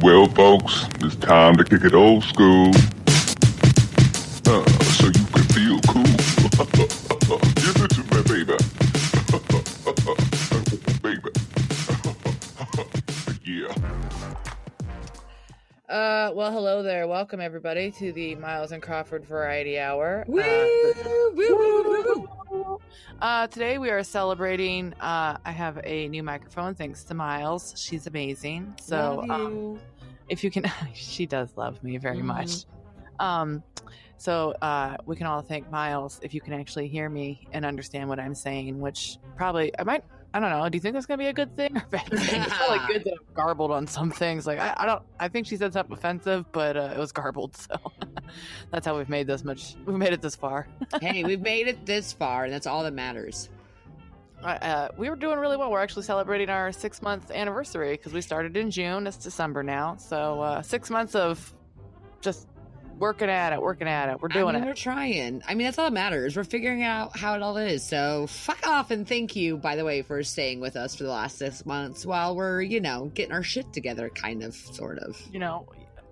Well, folks, it's time to kick it old school. So you can feel cool. Give it to me, baby. Baby. Yeah. Well, hello there. Welcome, everybody, to the Miles and Crawford Variety Hour. Today we are celebrating. I have a new microphone thanks to Miles. She's amazing. So, if you can, she does love me very much. So we can all thank Miles if you can actually hear me and understand what I'm saying, which probably I might. I don't know. Do you think that's gonna be a good thing or bad thing? It's probably good that I'm garbled on some things. Like I don't. I think she said something offensive, but it was garbled. So that's how we've made this much. We've made it this far. Hey, we've made it this far, and that's all that matters. We were doing really well. We're actually celebrating our 6-month anniversary because we started in June. It's December now, so 6 months of just working at it. We're doing it. We're trying. I mean, that's all that matters. We're figuring out how it all is. So fuck off, and thank you, by the way, for staying with us for the last 6 months while we're, getting our shit together, kind of, sort of.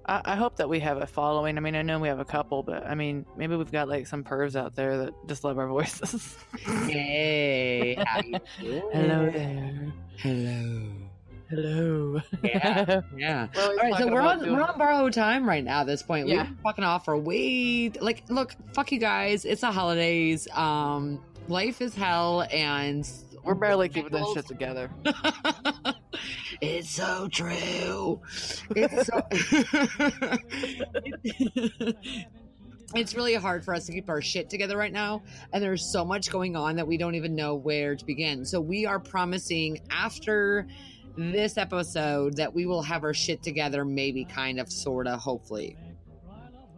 I hope that we have a following. I mean, I know we have a couple, but I mean, maybe we've got like some pervs out there that just love our voices. Hey, how you doing? Hello there. Hello. Yeah. All right, so we're on borrowed time right now at this point. Yeah. We're fucking off for look, fuck you guys. It's the holidays. Life is hell, and we're barely keeping this shit together. It's so true. It's so It's really hard for us to keep our shit together right now, and there's so much going on that we don't even know where to begin. So we are promising after this episode that we will have our shit together, maybe, kind of, sort of, hopefully.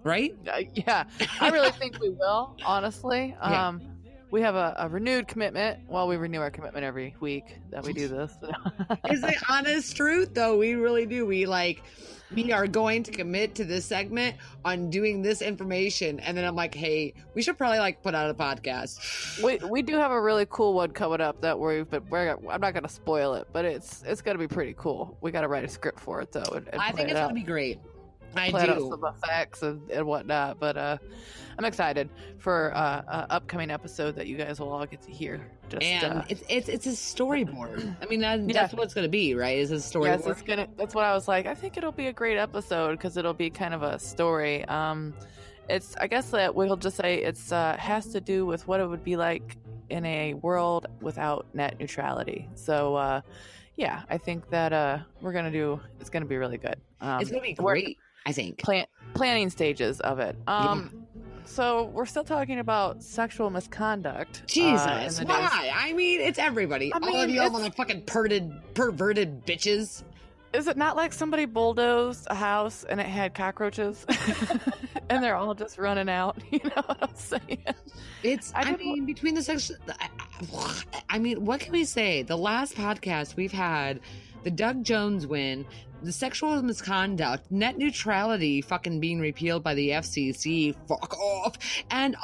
Right? Yeah, I really think we will, honestly. Yeah. We have a renewed commitment. Well, we renew our commitment every week that we do this. It's the honest truth, though. We really do. We are going to commit to this segment on doing this information, and then I'm like, hey, we should probably put out a podcast. We do have a really cool one coming up that I'm not gonna spoil it, but it's gonna be pretty cool. We got to write a script for it though. And I think it's gonna be great. I plan out do. some effects and whatnot, but I'm excited for an upcoming episode that you guys will all get to hear. It's a storyboard. I mean, that's what it's going to be, right? Is a storyboard. Yes, that's what I was like. I think it'll be a great episode because it'll be kind of a story. I guess that we'll just say it's has to do with what it would be like in a world without net neutrality. So, yeah, I think that it's gonna be really good. It's gonna be great. I think planning stages of it. So we're still talking about sexual misconduct. Jesus, why? I mean, it's everybody. All of you motherfucking perverted bitches. Is it not like somebody bulldozed a house and it had cockroaches, and they're all just running out? You know what I'm saying? Between the sex. I mean, what can we say? The last podcast we've had, the Doug Jones win. The sexual misconduct, net neutrality fucking being repealed by the FCC, fuck off. And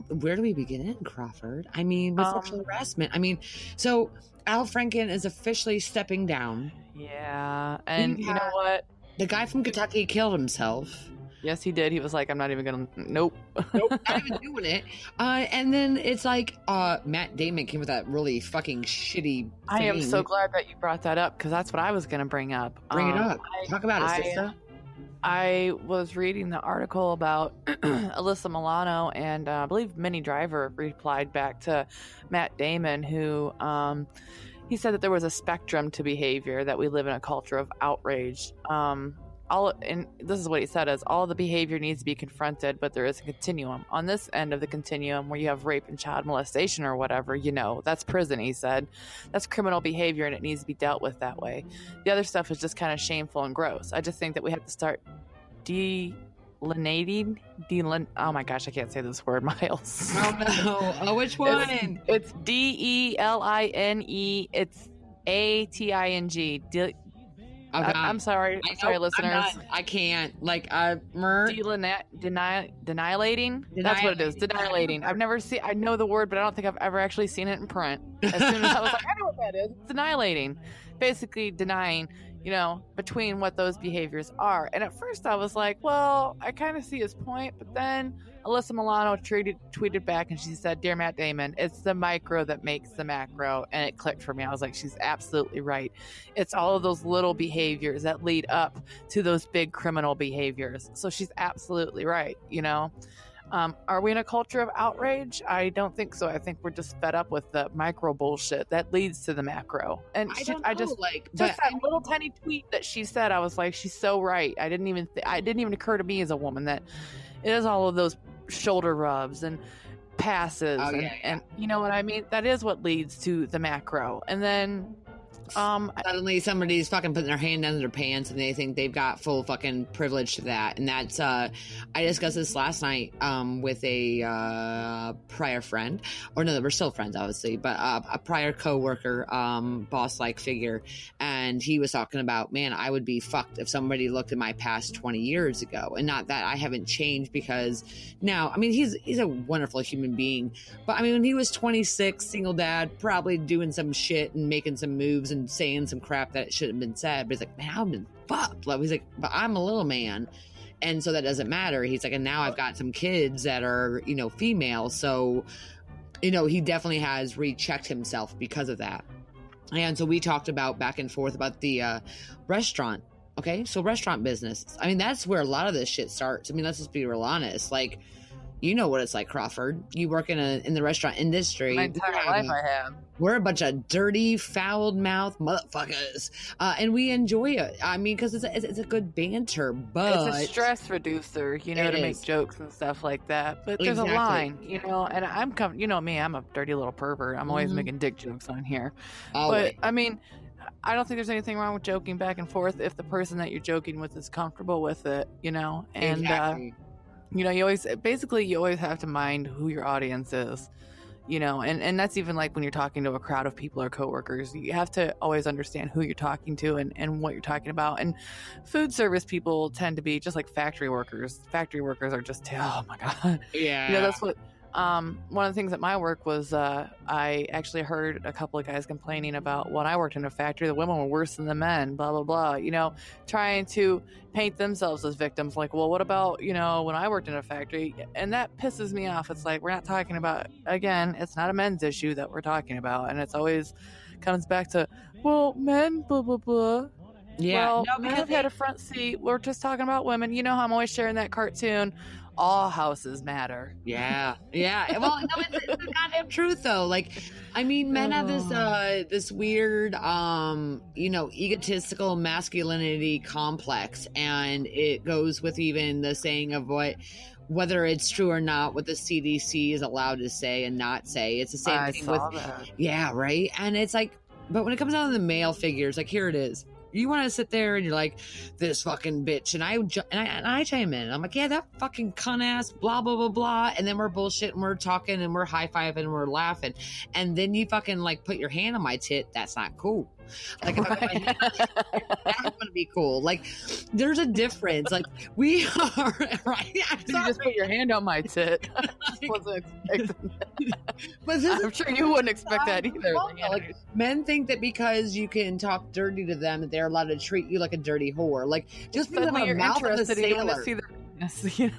where do we begin, Crawford? I mean, with sexual harassment. I mean, so Al Franken is officially stepping down. Yeah, and you know what? The guy from Kentucky killed himself. Yes, he did. He was like, I'm not even gonna, nope, not even doing it. And then it's like, Matt Damon came with that really fucking shitty thing. I am so glad that you brought that up because that's what I was gonna bring up. Bring it up. Talk about it, sister. I was reading the article about Alyssa Milano, and I believe Minnie Driver replied back to Matt Damon, who he said that there was a spectrum to behavior, that we live in a culture of outrage. And this is what he said, is all the behavior needs to be confronted, but there is a continuum. On this end of the continuum where you have rape and child molestation or whatever, that's prison, he said. That's criminal behavior and it needs to be dealt with that way. The other stuff is just kind of shameful and gross. I just think that we have to start delineating. Oh my gosh, I can't say this word, Miles. Oh no. Which one? It's DELINE. It's ATING. I'm sorry. I'm sorry, listeners. I can't. Denialating? That's what it is. Denialating. I know the word, but I don't think I've ever actually seen it in print. As soon as I was like, I know what that is. It's annihilating. Basically denying between what those behaviors are. And at first I was like, well, I kind of see his point, but then Alyssa Milano tweeted back and she said, "Dear Matt Damon, it's the micro that makes the macro." And it clicked for me. I was like, she's absolutely right. It's all of those little behaviors that lead up to those big criminal behaviors. So she's absolutely right. Are we in a culture of outrage? I don't think so. I think we're just fed up with the micro bullshit that leads to the macro. And that little tiny tweet that she said, I was like, she's so right. It didn't even occur to me as a woman that it is all of those shoulder rubs and passes, and you know what I mean? That is what leads to the macro. And then suddenly somebody's fucking putting their hand down their pants and they think they've got full fucking privilege to that. And that's I discussed this last night with a prior friend, or no, we're still friends obviously, but a prior co-worker, boss like figure, and he was talking about, man, I would be fucked if somebody looked at my past 20 years ago. And not that I haven't changed, because now, I mean, he's a wonderful human being, but I mean, when he was 26, single dad, probably doing some shit and making some moves and saying some crap that shouldn't have been said, but he's like, man, I've been fucked. Like, he's like, but I'm a little man, and so that doesn't matter. He's like, and now I've got some kids that are, female, so he definitely has rechecked himself because of that. And so we talked about back and forth about the restaurant. Okay, so restaurant business, I mean, that's where a lot of this shit starts. I mean, let's just be real honest. Like, you know what it's like, Crawford. You work in the restaurant industry. My entire life I have. We're a bunch of dirty, foul-mouthed motherfuckers, and we enjoy it. I mean, because it's a good banter, but it's a stress reducer, to make jokes and stuff like that. But there's a line, and I'm me, I'm a dirty little pervert. I'm always making dick jokes on here. Always. But I mean, I don't think there's anything wrong with joking back and forth if the person that you're joking with is comfortable with it, and exactly. you always have to mind who your audience is, and that's even like when you're talking to a crowd of people or coworkers, you have to always understand who you're talking to and what you're talking about. And food service people tend to be just like factory workers. Factory workers are just, oh my God. Yeah. That's what, one of the things at my work was, I actually heard a couple of guys complaining about when I worked in a factory, the women were worse than the men, blah, blah, blah, trying to paint themselves as victims. Like, well, what about, when I worked in a factory? And that pisses me off. It's like, we're not talking about, again, it's not a men's issue that we're talking about. And it's always comes back to, well, men, blah, blah, blah. Yeah. Well, men have had a front seat. We're just talking about women. You know how I'm always sharing that cartoon. All houses matter. Yeah. Well, no, it's the goddamn truth, though. Like, I mean, men have this weird, egotistical masculinity complex, and it goes with even the saying of whether it's true or not, what the CDC is allowed to say and not say. It's the same thing with that. Yeah, right. And it's like, but when it comes down to the male figures, like, here it is. You want to sit there and you're like, this fucking bitch, and I chime in and I'm like, yeah, that fucking cunt ass, blah blah blah blah, and then we're bullshitting, we're talking, and we're high-fiving, and we're laughing, and then you fucking like put your hand on my tit. That's not cool. Like, right. That's gonna be cool. Like, there's a difference. Like, we are right. You just put your hand on my tit. Wasn't expecting that. But I'm sure you wouldn't expect that either. Like, men think that because you can talk dirty to them, that they're allowed to treat you like a dirty whore. Like, just because I have a mouth of a sailor. Yeah,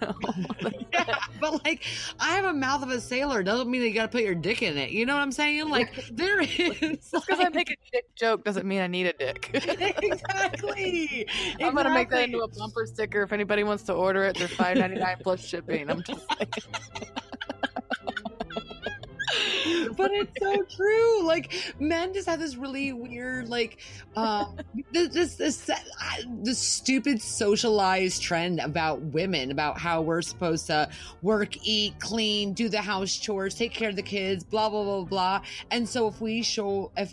but like, I have a mouth of a sailor doesn't mean that you got to put your dick in it. You know what I'm saying? Like, there is. Just because I make a dick joke doesn't mean I need a dick. Exactly. I'm gonna make that into a bumper sticker. If anybody wants to order it, they're $5.99 plus shipping. I'm just like. But it's so true. Like, men just have this really weird, like, this stupid socialized trend about women, about how we're supposed to work, eat, clean, do the house chores, take care of the kids, blah blah blah blah. And so if we show a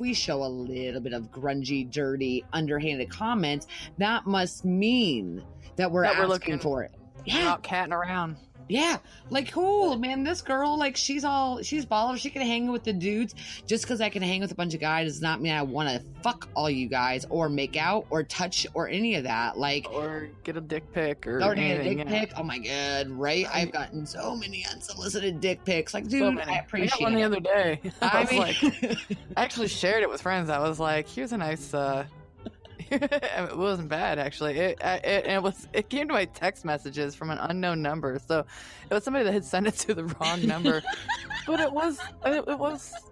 little bit of grungy, dirty, underhanded comments, that must mean that we're looking for it. Yeah, not catting around. Yeah, like, cool, man. This girl, like, she's baller. She can hang with the dudes. Just because I can hang with a bunch of guys does not mean I want to fuck all you guys or make out or touch or any of that. Like, or get a dick pic or anything. Get a dick pic. Oh my god, right? I've gotten so many unsolicited dick pics. Like, dude, I appreciate it. I got one the other day. I actually shared it with friends. I was like, here's a nice It wasn't bad actually. It came to my text messages from an unknown number, so it was somebody that had sent it to the wrong number. But it was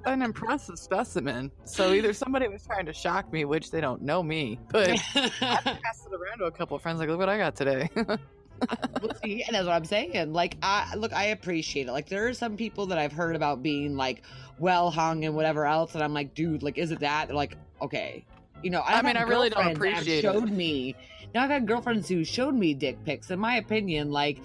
an impressive specimen. So either somebody was trying to shock me, which they don't know me, but I passed it around to a couple of friends, like, look what I got today. Well, see, and that's what I'm saying. Like, I appreciate it. Like, there are some people that I've heard about being like well hung and whatever else, and I'm like, dude, like, is it that? They're like, okay, you know. I mean, I really don't appreciate it. Showed me. Now I've had girlfriends who showed me dick pics. In my opinion, like,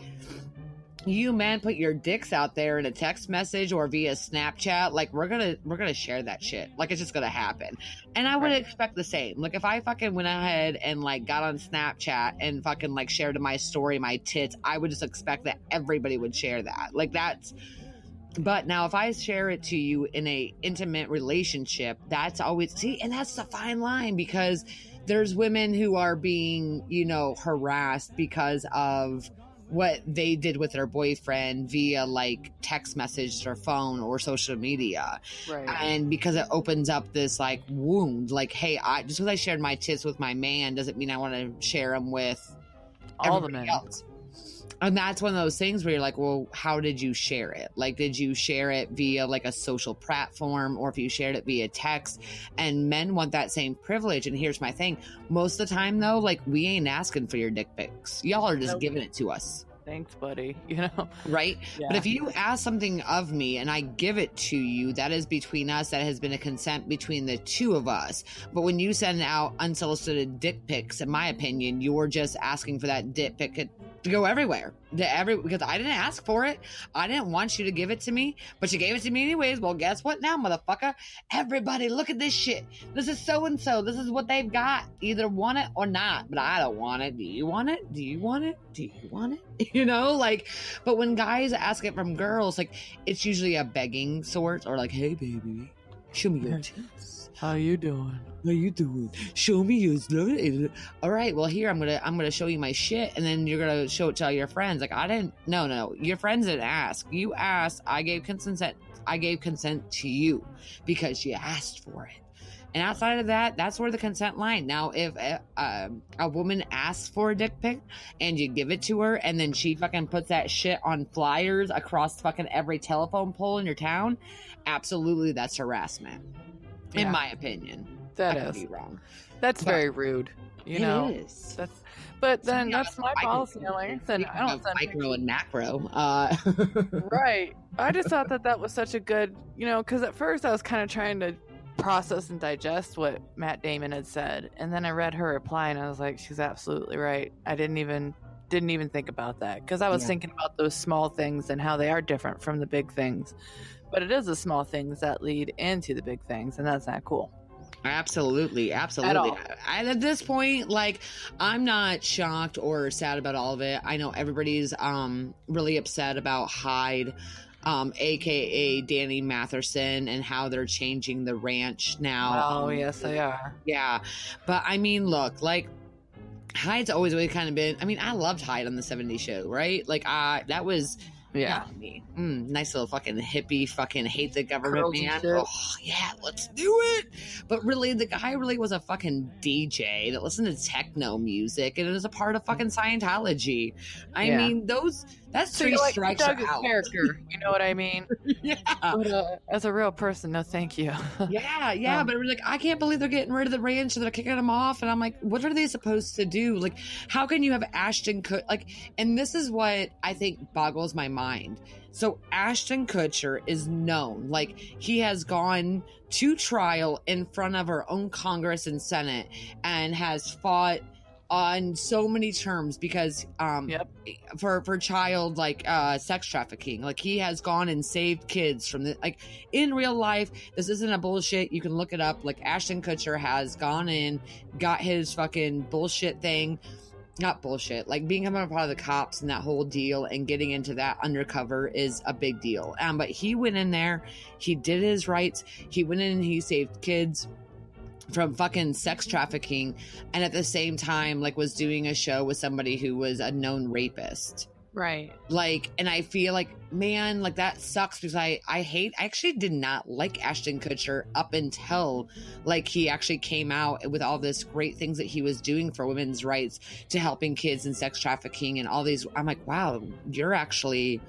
you men put your dicks out there in a text message or via Snapchat, like, we're gonna share that shit. Like, it's just gonna happen. And I would expect the same. Like, if I fucking went ahead and like got on Snapchat and fucking like shared in my story my tits, I would just expect that everybody would share that. Like, that's. But now if I share it to you in a intimate relationship, that's always, see, and that's the fine line, because there's women who are being, you know, harassed because of what they did with their boyfriend via like text message or phone or social media. Right. And because it opens up this like wound, like, hey, just because I shared my tits with my man doesn't mean I want to share them with all the men else. And that's one of those things where you're like, well, how did you share it? Like, did you share it via like a social platform, or if you shared it via text? And men want that same privilege. And here's my thing. Most of the time, though, like, we ain't asking for your dick pics. Y'all are just giving it to us. Thanks, buddy. You know? Right? Yeah. But if you ask something of me and I give it to you, that is between us. That has been a consent between the two of us. But when you send out unsolicited dick pics, in my opinion, you're just asking for that dick pic to go everywhere. Because I didn't ask for it. I didn't want you to give it to me, but you gave it to me anyways. Well, guess what now, motherfucker? Everybody, look at this shit. This is so-and-so. This is what they've got. Either want it or not, but I don't want it. Do you want it? Do you want it? Do you want it? You know, like, but when guys ask it from girls, like, it's usually a begging sort, or like, hey, baby, show me your tits. How you doing? How you doing? Show me yours. All right, well, here, I'm gonna show you my shit, and then you're gonna show it to all your friends. Like, I didn't. No, your friends didn't ask. You asked. I gave consent. I gave consent to you because you asked for it. And outside of that, that's where the consent line. Now, if a woman asks for a dick pic and you give it to her, and then she fucking puts that shit on flyers across fucking every telephone pole in your town, absolutely, that's harassment. In my opinion. That I could is be wrong. That's very rude. You know, it is. But then that's my policy. Like I said, I don't send micro and macro. Right. I just thought that was such a good, you know, because at first I was kind of trying to process and digest what Matt Damon had said, and then I read her reply, and I was like, she's absolutely right. I didn't even think about that, because I was thinking about those small things and how they are different from the big things. But it is the small things that lead into the big things, and that's not cool. Absolutely. At this point, like, I'm not shocked or sad about all of it. I know everybody's really upset about Hyde, aka Danny Matherson, and how they're changing the ranch now. Oh, yes, they are. Yeah, but I mean, look, like, Hyde's always really kind of been. I mean, I loved Hyde on the '70s show, right? Like, that was. Yeah. Me. Nice little fucking hippie, fucking hate the government Curls man. and shit. Oh, yeah, let's do it. But really, the guy really was a fucking DJ that listened to techno music and it was a part of fucking Scientology. I mean, that's So three you're like, strikes Doug are is out. character, you know what I mean? Yeah. But, as a real person, no thank you. Yeah, but we're like, I can't believe they're getting rid of the ranch and they're kicking them off. And I'm like, what are they supposed to do? Like, how can you have Ashton Kutcher? Like, and this is what I think boggles my mind. So Ashton Kutcher is known, like, he has gone to trial in front of our own Congress and Senate and has fought on so many terms because for child sex trafficking. Like, he has gone and saved kids from the, like, in real life. This isn't a bullshit. You can look it up. Like, Ashton Kutcher has gone in, got his fucking bullshit thing. Not bullshit, like becoming a part of the cops and that whole deal and getting into that undercover is a big deal. But he went in there, he did his rights, he went in and he saved kids from fucking sex trafficking, and at the same time, like, was doing a show with somebody who was a known rapist. Right. Like, and I feel like, man, like that sucks because I actually did not like Ashton Kutcher up until like he actually came out with all this great things that he was doing for women's rights, to helping kids and sex trafficking and all these. I'm like, wow, you're actually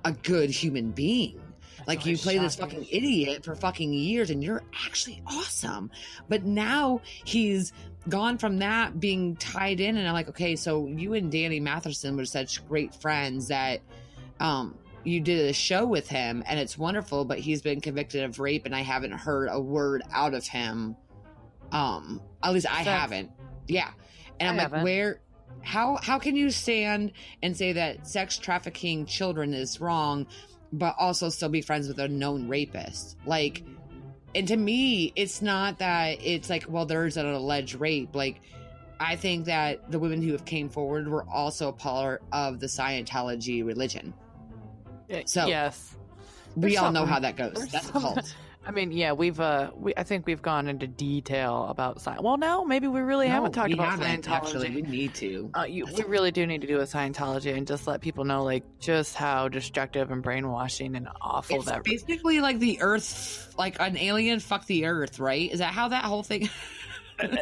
a good human being. Like, you play this fucking idiot for fucking years and you're actually awesome. But now he's gone from that being tied in, and I'm like, okay, so you and Danny Matheson were such great friends that you did a show with him and it's wonderful, but he's been convicted of rape and I haven't heard a word out of him. At least I haven't. Yeah. And I'm like, where, how can you stand and say that sex trafficking children is wrong, but also still be friends with a known rapist? Like, and to me, it's not that it's like, well, there's an alleged rape. Like, I think that the women who have came forward were also a part of the Scientology religion. So yes, we all know how that goes. That's a cult. I mean, yeah, I think we've gone into detail about science. Well, no, maybe we really haven't talked about Scientology. Actually, we need to. We really do need to do a Scientology and just let people know, like, just how destructive and brainwashing and awful it's basically like the Earth, like an alien fucked the Earth, right? Is that how that whole thing?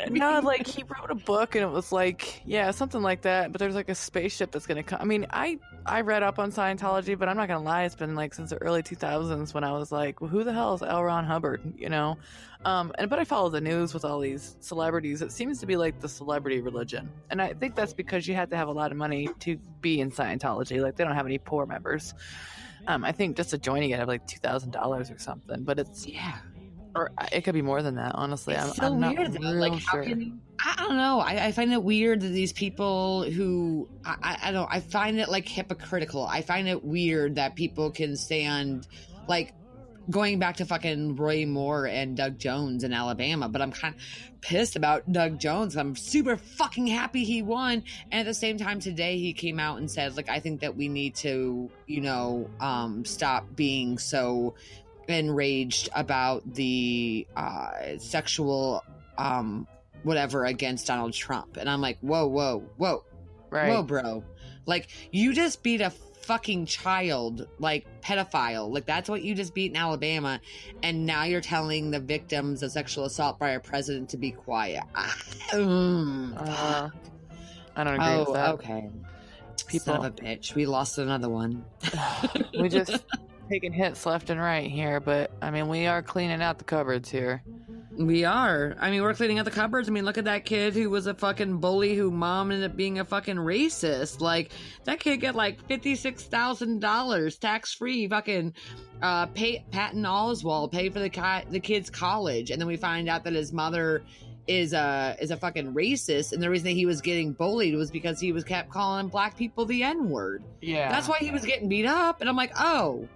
No, like, he wrote a book and it was like, yeah, something like that. But there's like a spaceship that's going to come. I mean, I read up on Scientology, but I'm not going to lie. It's been like since the early 2000s when I was like, well, who the hell is L. Ron Hubbard? You know? But I follow the news with all these celebrities. It seems to be like the celebrity religion. And I think that's because you have to have a lot of money to be in Scientology. Like, they don't have any poor members. I think just to join you have like $2,000 or something, but it's, yeah. Or it could be more than that, honestly. It's I'm not weird, though. real Like, sure. I don't know. I find it weird that these people who I find it like hypocritical. I find it weird that people can stand, like, going back to fucking Roy Moore and Doug Jones in Alabama, but I'm kind of pissed about Doug Jones. I'm super fucking happy he won. And at the same time, today he came out and said, like, I think that we need to, stop being so enraged about the sexual whatever against Donald Trump. And I'm like, whoa, Right. whoa, bro. Like, you just beat a fucking child, like, pedophile. Like, that's what you just beat in Alabama, and now you're telling the victims of sexual assault by our president to be quiet. I don't agree with that. Okay. People, Son of a bitch. We lost another one. we just taking hits left and right here, but I mean, we are cleaning out the cupboards here. We are. I mean, we're cleaning out the cupboards. I mean, look at that kid who was a fucking bully who mom ended up being a fucking racist. Like, that kid got like $56,000 tax-free fucking Patton Oswalt pay for the kid's college. And then we find out that his mother is a fucking racist, and the reason that he was getting bullied was because he was kept calling black people the N-word. Yeah. That's why he was getting beat up. And I'm like, oh,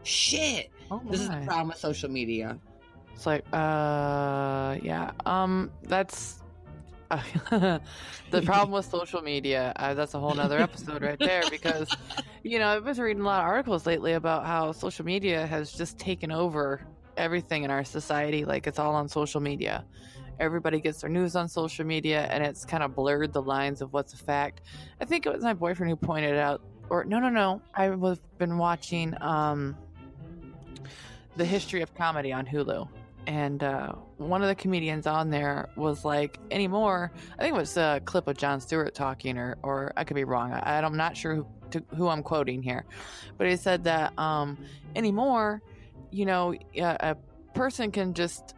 shit. This is the problem with social media. It's like, yeah. That's the problem with social media. That's a whole nother episode right there, because, I was reading a lot of articles lately about how social media has just taken over everything in our society. Like, it's all on social media. Everybody gets their news on social media, and it's kind of blurred the lines of what's a fact. I think it was my boyfriend who pointed out, or no. I've been watching The History of Comedy on Hulu. And one of the comedians on there was like, anymore, I think it was a clip of Jon Stewart talking, or I could be wrong. I'm not sure who I'm quoting here. But he said that anymore, a person can just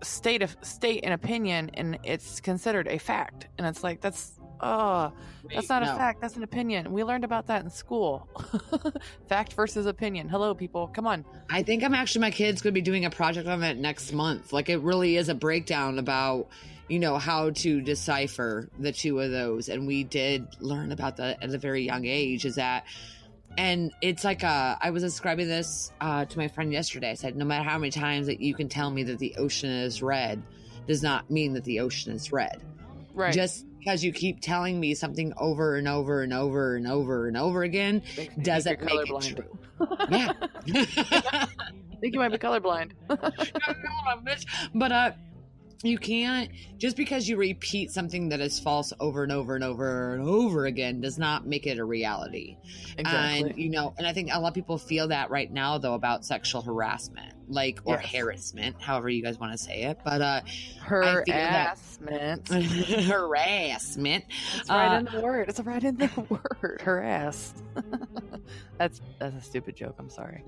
state an opinion and it's considered a fact. And it's like, that's not a fact. That's an opinion. We learned about that in school. Fact versus opinion. Hello, people. Come on. I think my kid's going to be doing a project on that next month. Like, it really is a breakdown about, how to decipher the two of those. And we did learn about that at a very young age, and it's like, I was describing this to my friend yesterday. I said, no matter how many times that you can tell me that the ocean is red does not mean that the ocean is red. Right. Just because you keep telling me something over and over and over and over and over again doesn't make it true. Yeah. I think you might be colorblind. But You can't, just because you repeat something that is false over and over and over and over again does not make it a reality. Exactly. And, you know, and I think a lot of people feel that right now, though, about sexual harassment, like, or Yes. harassment, however you guys want to say it. But I feel harassment. harassment. It's right in the word. It's right in the word. Harass. That's a stupid joke. I'm sorry.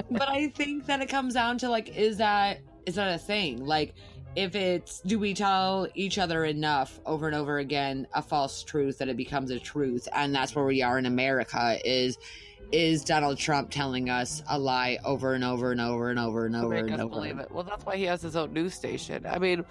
But I think that it comes down to, like, is that a thing? Like, if it's, do we tell each other enough over and over again a false truth that it becomes a truth? And that's where we are in America, is Donald Trump telling us a lie over and over and over and over and over and over. Believe it. Well, that's why he has his own news station. I mean,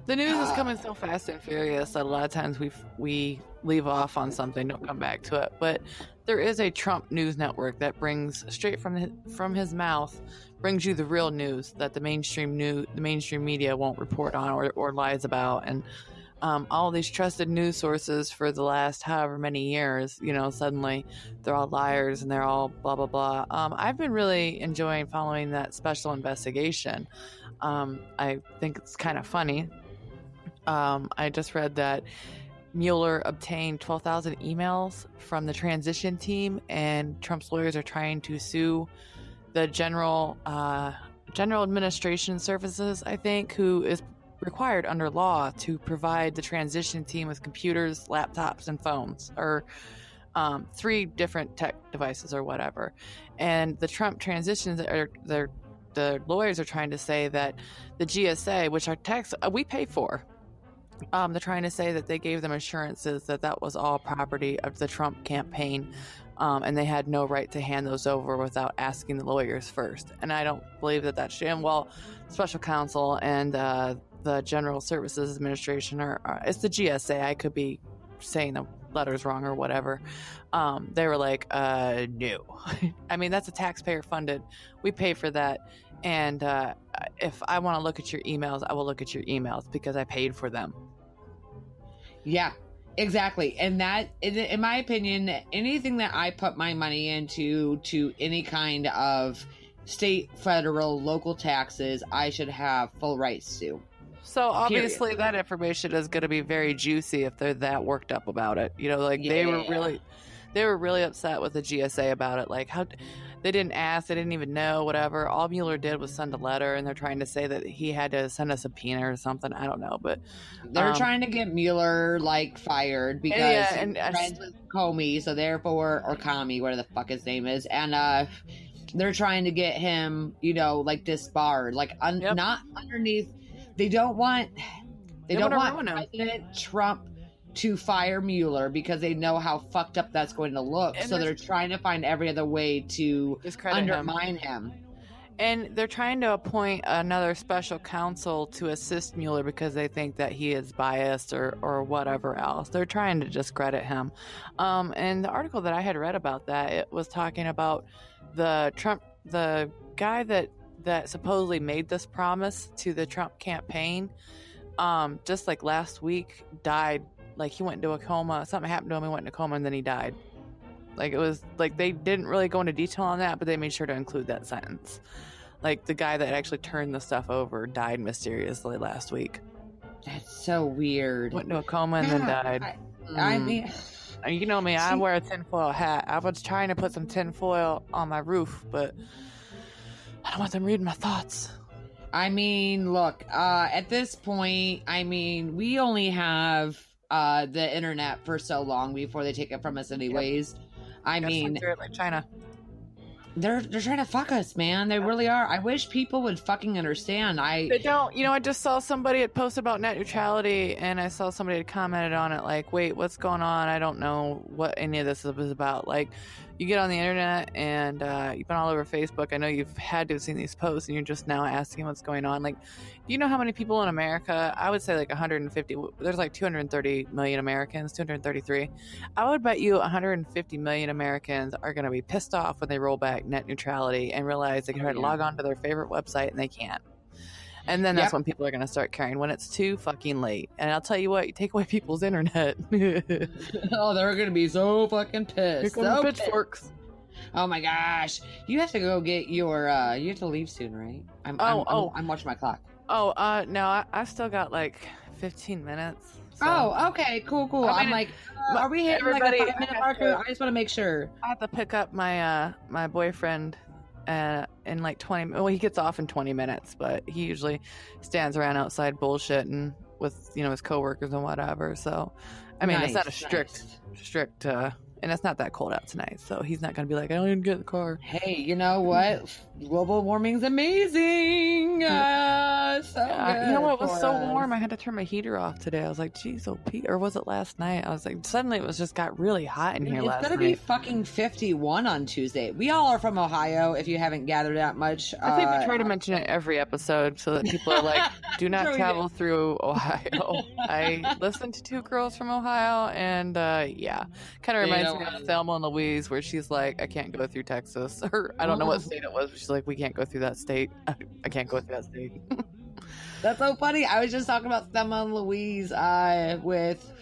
the news is coming so fast and furious that a lot of times we leave off on something, don't come back to it. But there is a Trump news network that brings straight from his mouth, brings you the real news that the mainstream media won't report on or lies about. And all these trusted news sources for the last however many years, you know, suddenly they're all liars and they're all blah blah blah. I've been really enjoying following that special investigation. I think it's kind of funny. I just read that Mueller obtained 12,000 emails from the transition team, and Trump's lawyers are trying to sue the General Administration Services, I think, who is required under law to provide the transition team with computers, laptops, and phones, or 3 different tech devices or whatever. And the Trump transitions the lawyers are trying to say that the GSA, which our tax we pay for, they're trying to say that they gave them assurances that was all property of the Trump campaign, and they had no right to hand those over without asking the lawyers first. And I don't believe that that's true. And well, special counsel and the General Services Administration, or it's the GSA. I could be saying the letters wrong or whatever. They were like, no. I mean, that's a taxpayer funded. We pay for that. And if I want to look at your emails, I will look at your emails because I paid for them. Yeah, exactly. And that, in my opinion, anything that I put my money into, to any kind of state, federal, local taxes, I should have full rights to. So obviously that information is going to be very juicy if they're that worked up about it. You know, like they were really upset with the GSA about it. Like, how they didn't ask, they didn't even know, whatever. All Mueller did was send a letter, and they're trying to say that he had to send a subpoena or something. I don't know, but they're trying to get Mueller fired because he's friends with Comey, so therefore, or Comey, whatever the fuck his name is, and they're trying to get him, disbarred, not underneath. They don't want President Trump to fire Mueller because they know how fucked up that's going to look. And so they're trying to find every other way to undermine him. And they're trying to appoint another special counsel to assist Mueller because they think that he is biased or whatever else. They're trying to discredit him. And the article that I had read about that, it was talking about the guy that supposedly made this promise to the Trump campaign, just like last week died. Like, he went into a coma. Something happened to him. He went into a coma and then he died. Like, it was like they didn't really go into detail on that, but they made sure to include that sentence. Like, the guy that actually turned the stuff over died mysteriously last week. That's so weird. Went into a coma and then died. I mean, you know me, I wear a tinfoil hat. I was trying to put some tinfoil on my roof, but I don't want them reading my thoughts. I mean, look, at this point, I mean, we only have the internet for so long before they take it from us anyways. Yep. I mean, like China. They're trying to fuck us, man. They really are. I wish people would fucking understand. They don't. I just saw somebody had posted about net neutrality, and I saw somebody had commented on it like, wait, what's going on? I don't know what any of this is about. Like, you get on the internet and you've been all over Facebook. I know you've had to have seen these posts, and you're just now asking what's going on. Like, do you know how many people in America? I would say like 150. There's like 230 million Americans, 233. I would bet you 150 million Americans are going to be pissed off when they roll back net neutrality and realize they can try to log on to their favorite website and they can't. And then that's when people are going to start caring, when it's too fucking late. And I'll tell you what, you take away people's internet. Oh, they're going to be so fucking pissed. Here come the pitchforks. Oh my gosh. You have to go get your you have to leave soon, right? I'm watching my clock. No, I still got like 15 minutes. So. Oh, okay, cool. I'm like, are we hitting like a 5-minute marker? I just want to make sure. I have to pick up my my boyfriend in like 20. Well, he gets off in 20 minutes, but he usually stands around outside bullshitting with his coworkers and whatever. So, I mean, it's not a strict, and it's not that cold out tonight, so he's not going to be like, I don't even get in the car. Hey, you know what? Global warming's amazing. So good. You know what? It was so warm. I had to turn my heater off today. I was like, geez, or was it last night? I was like, suddenly it just got really hot in here last night. It's going to be fucking 51 on Tuesday. We all are from Ohio, if you haven't gathered that much. I think we try to mention it every episode so that people are like, do not travel through Ohio. I listened to two girls from Ohio, and kind of reminds me of Thelma and Louise, where she's like, I can't go through Texas, or I don't know what state it was, but she's like, we can't go through that state. I can't go through that state. That's so funny. I was just talking about Thelma and Louise with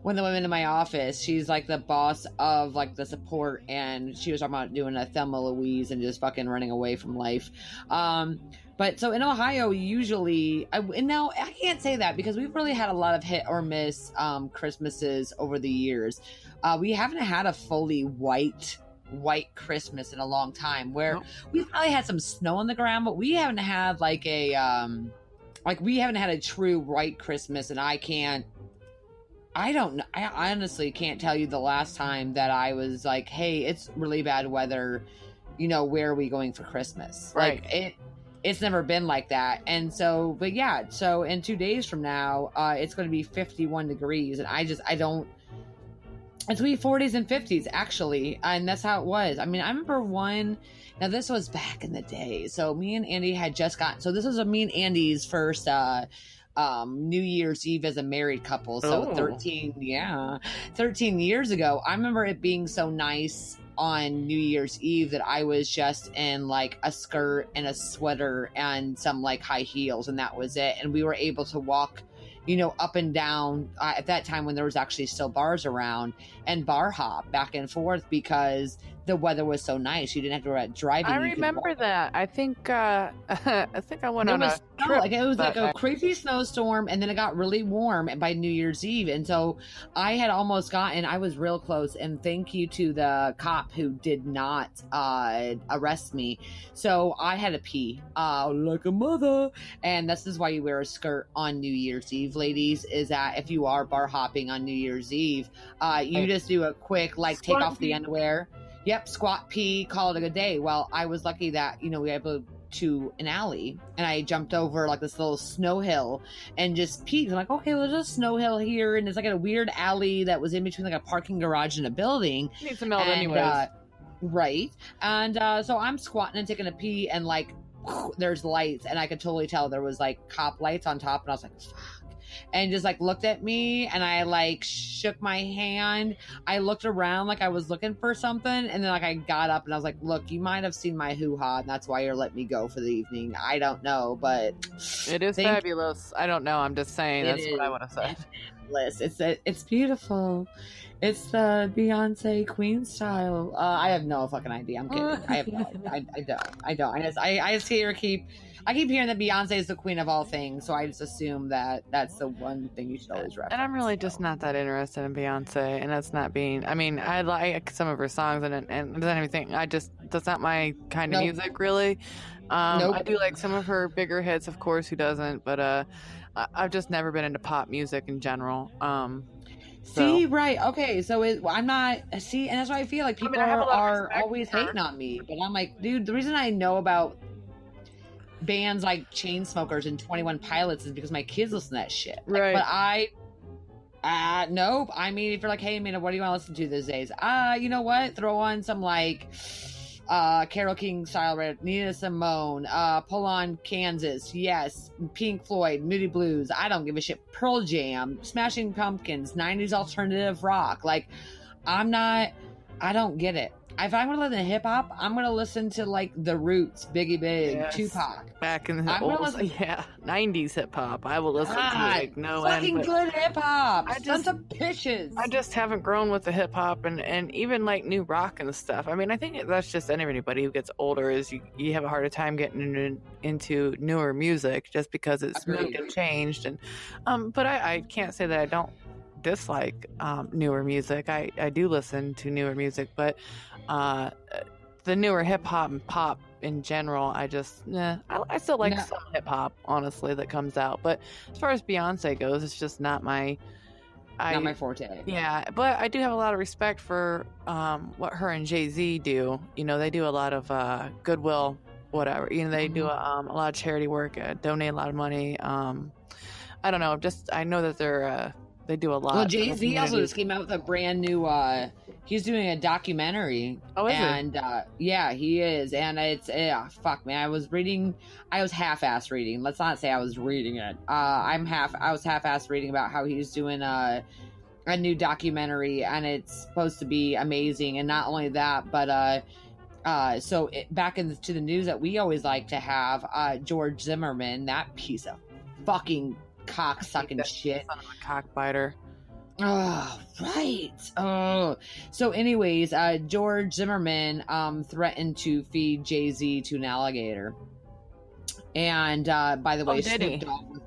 one of the women in my office. She's like the boss of like the support, and she was talking about doing a Thelma Louise and just fucking running away from life. But so in Ohio, usually, and now I can't say that because we've really had a lot of hit or miss Christmases over the years. We haven't had a fully white Christmas in a long time, where we've probably had some snow on the ground, but we haven't had like we haven't had a true white Christmas. And I honestly can't tell you the last time that I was like, hey, it's really bad weather, where are we going for Christmas? Right. Like it's never been like that. And so, but yeah, so in 2 days from now, it's going to be 51 degrees. And it's going to be 40s and 50s, actually. And that's how it was. I mean, I remember now this was back in the day. So me and Andy had just so this was me and Andy's first New Year's Eve as a married couple. So 13 years ago. I remember it being so nice on New Year's Eve that I was just in like a skirt and a sweater and some like high heels, and that was it. And we were able to walk up and down at that time when there was actually still bars around, and bar hop back and forth because the weather was so nice. You didn't have to worry about driving. I remember that. I think I went on a trip. It was like a crazy snowstorm, and then it got really warm by New Year's Eve. And so I had almost I was real close, and thank you to the cop who did not arrest me. So I had to pee like a mother. And this is why you wear a skirt on New Year's Eve, ladies, is that if you are bar hopping on New Year's Eve, you just do a quick take off the underwear. Yep, squat, pee, call it a good day. Well, I was lucky that, we were able to an alley, and I jumped over like this little snow hill and just peed. I'm like, okay, well, there's a snow hill here, and it's like a weird alley that was in between like a parking garage and a building. It needs to melt anyways. Right. And so I'm squatting and taking a pee, and like there's lights, and I could totally tell there was like cop lights on top, and I was like, fuck. And just like looked at me, and I like shook my hand. I looked around like I was looking for something, and then like I got up and I was like, look, you might have seen my hoo-ha, and that's why you're letting me go for the evening. I don't know, but it is fabulous. I don't know, I'm just saying that's what I would have said. It's beautiful. It's the Beyonce Queen style. I have no fucking idea. I'm kidding. I don't. I just keep hearing that Beyonce is the queen of all things, so I just assume that that's the one thing you should always reference. And I'm really just not that interested in Beyonce, and that's not being. I mean, I like some of her songs, and doesn't anything. That's not my kind of music, really. I do like some of her bigger hits, of course. Who doesn't? But I've just never been into pop music in general. See, right. Okay. So I'm not, see, and that's why I feel like people are always hating on me. But I'm like, dude, the reason I know about bands like Chainsmokers and 21 Pilots is because my kids listen to that shit. Right. But nope. I mean, if you're like, hey, man, what do you want to listen to these days? You know what? Throw on some like Carole King style, Nina Simone, pull on Kansas, yes, Pink Floyd, Moody Blues, I don't give a shit, Pearl Jam, Smashing Pumpkins, 90s alternative rock. Like, I don't get it. if I'm gonna listen to hip hop, I'm gonna listen to like the Roots, Biggie Big, Yes. Tupac. Back in the I'm old, gonna listen- 90s hip hop. I will listen to like no end. fucking But good hip hop. I Sons just- of bitches. I just haven't grown with the hip hop and even like new rock and stuff. I mean, I think that's just anybody who gets older is you have a harder time getting into newer music just because it's moved Agreed. and changed. And but I can't say that I don't dislike newer music. I do listen to newer music, but the newer hip hop and pop in general, I just I still like some hip hop, honestly, that comes out. But as far as Beyonce goes, it's just not my forte. Yeah, but I do have a lot of respect for what her and Jay-Z do. You know, they do a lot of goodwill, whatever. You know, they do a lot of charity work, donate a lot of money. I don't know, I know that they do a lot. Well, Jay-Z also just came out with a brand new he's doing a documentary. Oh, is and yeah, he is. And it's fuck, man, I was half-ass reading. Let's not say I was reading it. I was half-ass reading about how he's doing a new documentary, and it's supposed to be amazing. And not only that, but back into the news that we always like to have, George Zimmerman, that piece of fucking cock-sucking shit. Son of a cockbiter. Oh, right. Oh, so anyways, George Zimmerman threatened to feed Jay-Z to an alligator. And by the way, Snoop Dogg,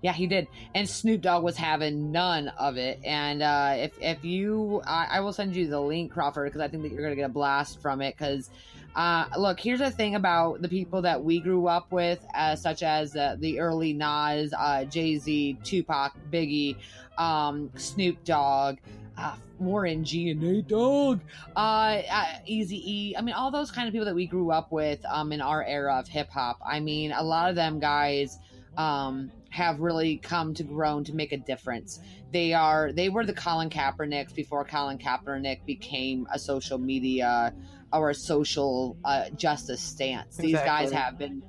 yeah, he did. And Snoop Dogg was having none of it. And if you, I will send you the link, Crawford, because I think that you're gonna get a blast from it. Because look, here's the thing about the people that we grew up with, such as the early Nas, Jay-Z, Tupac, Biggie, Snoop Dogg, Warren G and Nate Dogg, Eazy-E. I mean, all those kind of people that we grew up with in our era of hip hop. I mean, a lot of them guys have really come to grown to make a difference. They were the Colin Kaepernicks before Colin Kaepernick became a social media or a social justice stance. Exactly. These guys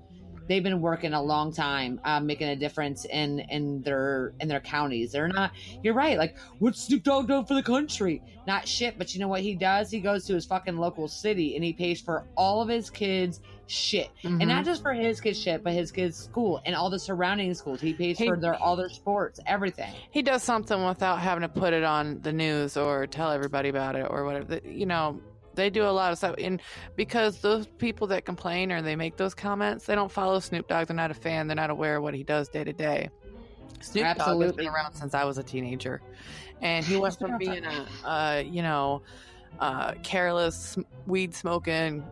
they've been working a long time, making a difference in their counties. They're not, you're right, like, what's Snoop Dogg done for the country? Not shit, but you know what he does? He goes to his fucking local city and he pays for all of his kids' shit. And not just for his kids' shit, but his kids' school and all the surrounding schools. He pays for all their sports, everything. He does something without having to put it on the news or tell everybody about it or whatever. You know, they do a lot of stuff, and because those people that complain or they make those comments, they don't follow Snoop Dogg. They're not a fan. They're not aware of what he does day to day. Snoop Dogg has been around since I was a teenager, and he went from being a careless, weed smoking,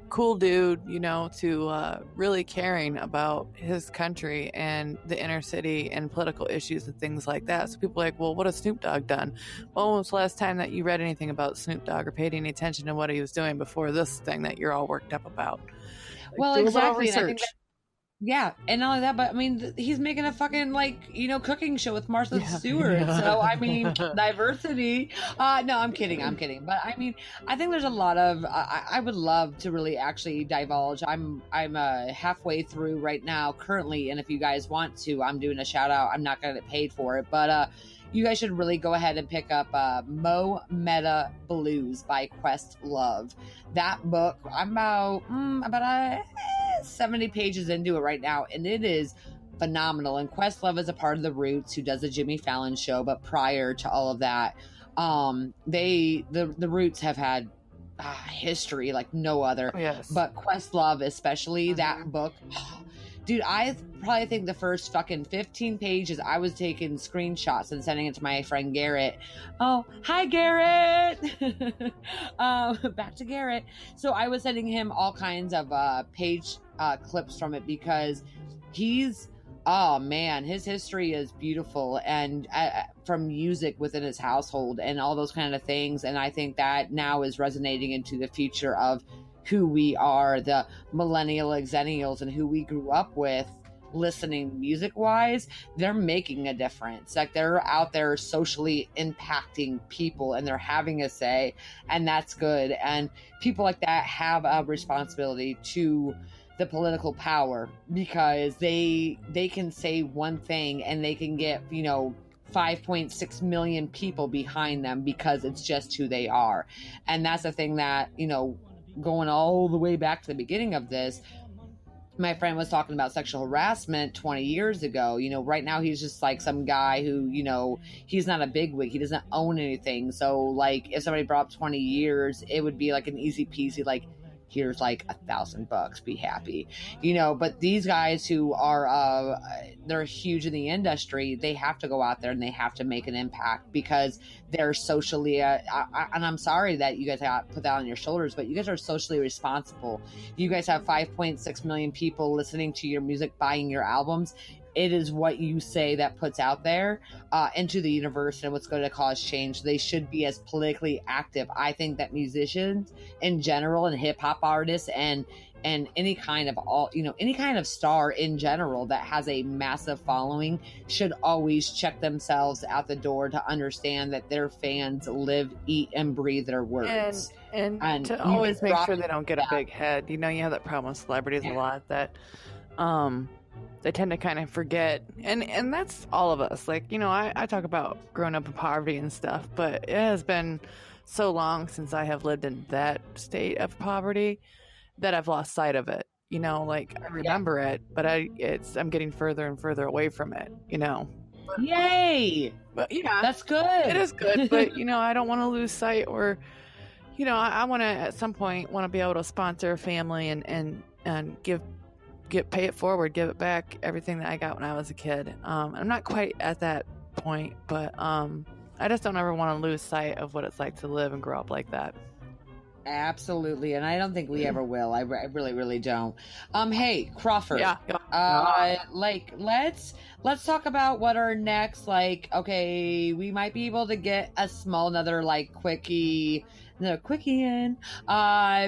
cool dude, you know, to really caring about his country and the inner city and political issues and things like that. So people are like, well, what has Snoop Dogg done? Well, when was the last time that you read anything about Snoop Dogg or paid any attention to what he was doing before this thing that you're all worked up about? Like, well, exactly. And I think yeah, and not only that, but I mean, he's making a fucking, like, you know, cooking show with Martha Stewart. So I mean, diversity. No, I'm kidding. But I mean, I think there's a lot of. I would love to really actually divulge. I'm halfway through right now currently, and if you guys want to, I'm doing a shout out. I'm not gonna get paid for it, but you guys should really go ahead and pick up Mo Meta Blues by Questlove. That book, I'm about 70 pages into it right now, and it is phenomenal. And Questlove is a part of the Roots, who does the Jimmy Fallon show, but prior to all of that, the Roots have had history like no other. Yes. But Questlove, especially that book, dude, I probably think the first fucking 15 pages, I was taking screenshots and sending it to my friend Garrett. Oh, hi, Garrett. Back to Garrett. So I was sending him all kinds of page clips from it, because oh man, his history is beautiful, and from music within his household and all those kind of things. And I think that now is resonating into the future of who we are, the millennial exennials, and who we grew up with listening music wise. They're making a difference. Like, they're out there socially impacting people, and they're having a say, and that's good. And people like that have a responsibility to the political power, because they can say one thing and they can get, you know, 5.6 million people behind them because it's just who they are. And that's the thing that, you know, going all the way back to the beginning of this, my friend was talking about sexual harassment 20 years ago. You know, right now he's just like some guy who, you know, he's not a bigwig. He doesn't own anything. So, like, if somebody brought up 20 years, it would be like an easy peasy, like, here's like $1,000, be happy, you know. But these guys who are they're huge in the industry, they have to go out there and they have to make an impact because they're socially and I'm sorry that you guys got put that on your shoulders, but you guys are socially responsible. You guys have 5.6 million people listening to your music, buying your albums. It is what you say that puts out there into the universe and what's going to cause change. They should be as politically active. I think that musicians in general and hip hop artists and any kind of star in general that has a massive following should always check themselves out the door to understand that their fans live, eat, and breathe their words. And to always make sure they don't get a big head. You know, you have that problem with celebrities a lot that they tend to kind of forget, and that's all of us. Like, you know, I talk about growing up in poverty and stuff, but it has been so long since I have lived in that state of poverty that I've lost sight of it. You know, like, I remember it, but I'm getting further and further away from it, you know. Yay! But yeah, that's good. It is good, but you know, I don't want to lose sight, or, you know, I want to at some point want to be able to sponsor a family and pay it forward, give it back, everything that I got when I was a kid. I'm not quite at that point, but I just don't ever want to lose sight of what it's like to live and grow up like that. Absolutely, and I don't think we ever will. I really, really don't. Hey, Crawford. Yeah. Like, let's talk about what our next, like, okay, we might be able to get another quickie in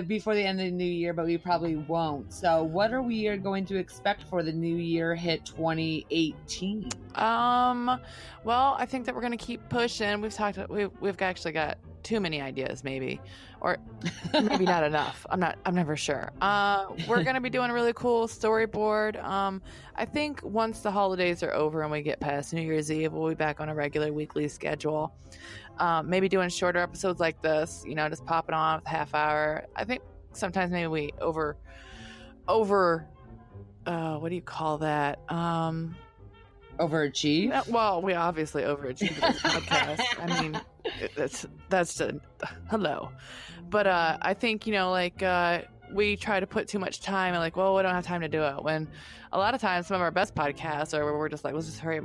before the end of the new year, but we probably won't. So what are we going to expect for the new year hit 2018? Well, I think that we're going to keep pushing. We've actually got too many ideas, maybe, or maybe not enough. I'm never sure. We're going to be doing a really cool storyboard. I think once the holidays are over and we get past New Year's Eve, we'll be back on a regular weekly schedule. Maybe doing shorter episodes like this, you know, just popping on a half hour. I think sometimes maybe we over what do you call that? Overachieve? Well, we obviously overachieve this podcast. I mean, that's hello. But I think, you know, like, we try to put too much time and, like, well, we don't have time to do it. When a lot of times some of our best podcasts are where we're just like, let's just hurry,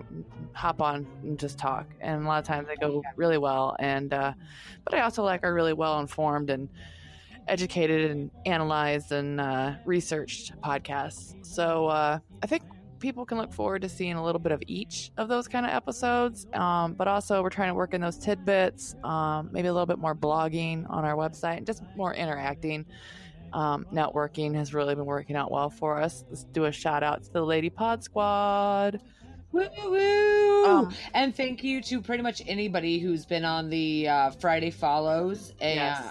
hop on and just talk. And a lot of times they go really well. And but I also are really well informed and educated and analyzed and researched podcasts. So I think people can look forward to seeing a little bit of each of those kind of episodes, but also we're trying to work in those tidbits, maybe a little bit more blogging on our website and just more interacting. Networking has really been working out well for us. Let's do a shout out to the Lady Pod Squad. Woo! And thank you to pretty much anybody who's been on the Friday follows and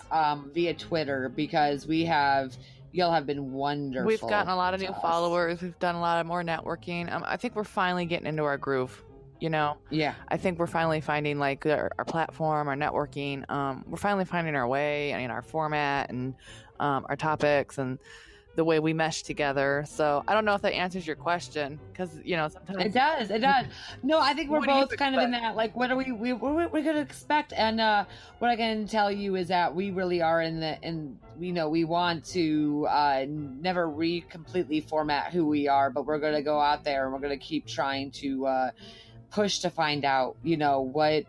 via Twitter, because y'all have been wonderful. We've gotten a lot of new followers. We've done a lot of more networking. I think we're finally getting into our groove, you know? Yeah. I think we're finally finding our platform, our networking. We're finally finding our way and our format and our topics and the way we mesh together. So I don't know if that answers your question, because, you know, sometimes it does. No, I think we're both kind of in that, like, what are we going to expect? And what I can tell you is that we really are we want to never completely format who we are, but we're going to go out there and we're going to keep trying to push to find out, you know, what's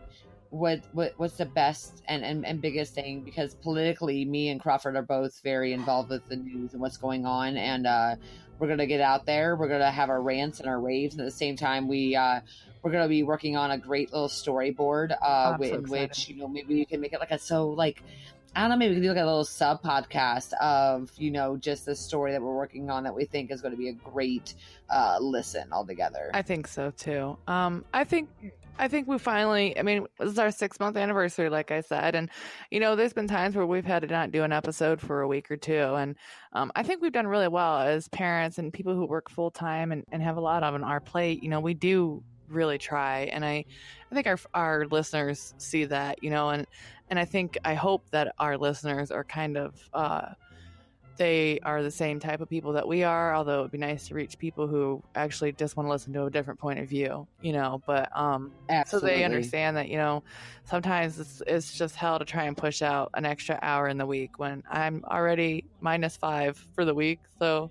the best and biggest thing, because politically me and Crawford are both very involved with the news and what's going on, and we're going to get out there, we're going to have our rants and our raves, and at the same time we're going to be working on a great little storyboard in which, you know, maybe you can make it I don't know, maybe we can do like a little sub podcast of, you know, just the story that we're working on that we think is going to be a great listen altogether. I think so too. I think we finally, I mean, this is our 6-month anniversary, like I said. And, you know, there's been times where we've had to not do an episode for a week or two. And I think we've done really well as parents and people who work full time and have a lot on our plate. You know, we do really try. And I think our listeners see that, you know, and I hope that our listeners are kind of, they are the same type of people that we are, although it'd be nice to reach people who actually just want to listen to a different point of view, you know, but so they understand that, you know, sometimes it's just hell to try and push out an extra hour in the week when I'm already -5 for the week. So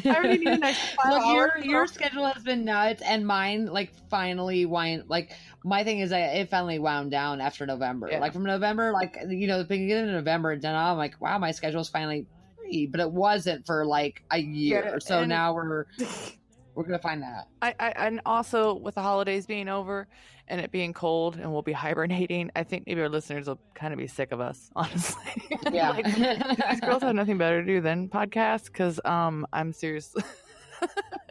I already need an extra 5 Look, hours. your schedule has been nuts, and mine like finally wind. Like my thing is, it finally wound down after November. Yeah. Like from November, like you know, the beginning of November, and then I'm like, wow, my schedule's finally free. But it wasn't for like a year. Yeah, So and- now we're gonna find that. I and also with the holidays being over and it being cold and we'll be hibernating, I think maybe our listeners will kind of be sick of us, honestly. Yeah. Like, these girls have nothing better to do than podcasts, because I'm serious.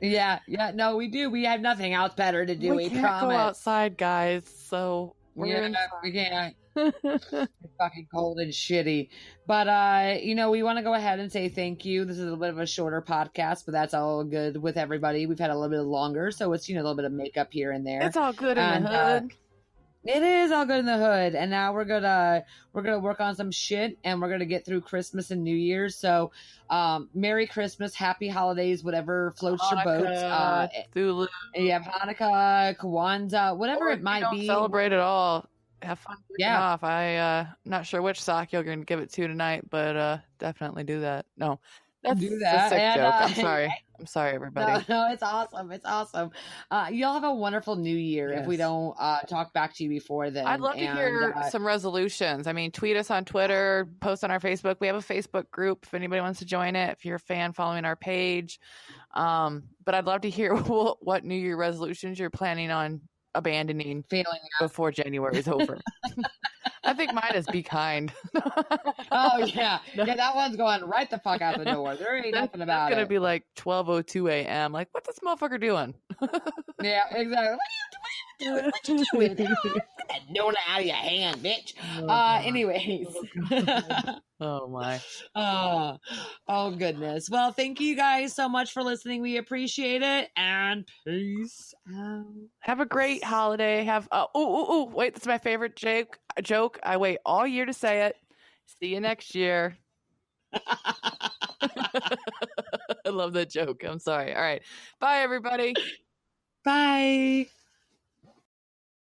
Yeah. No, we do. We have nothing else better to do. We can't promise. go outside, guys. So we're inside. We can't. It's fucking cold and shitty. But you know, we want to go ahead and say thank you. This is a little bit of a shorter podcast, but that's all good with everybody. We've had a little bit longer, so it's, you know, a little bit of makeup here and there. It's all good in the hood. It is all good in the hood. And now we're gonna work on some shit, and we're gonna get through Christmas and New Year's. So Merry Christmas, Happy Holidays, whatever floats your boats. Thulu. You have Hanukkah, Kwanzaa, whatever Or it if you might don't be. celebrate at all. Have fun jerking Yeah. off. Not sure which sock you're gonna give it to tonight, but definitely do that. No, that's Do a that. sick And, joke. I'm sorry. I'm sorry, everybody. No, it's awesome. It's awesome. Y'all have a wonderful New Year. If we Yes. don't talk back to you before then. I'd love to hear some resolutions. I mean, tweet us on Twitter, post on our Facebook. We have a Facebook group if anybody wants to join it. If you're a fan, following our page. But I'd love to hear what New Year resolutions you're planning on abandoning failing. before January is over. I think mine is be kind. Oh yeah, yeah. That one's going right the fuck out the door. There ain't nothing about It's gonna it. be like 12:02 a.m. Like, what's this motherfucker doing? Yeah, exactly. What you doing? Get that donut out of your hand, bitch. Anyways. Oh my. Oh goodness. Well, thank you guys so much for listening. We appreciate it, and peace out. Have a great holiday. Have wait, that's my favorite joke. I wait all year to say it. See you next year. I love that joke. I'm sorry. All right. Bye, everybody. Bye.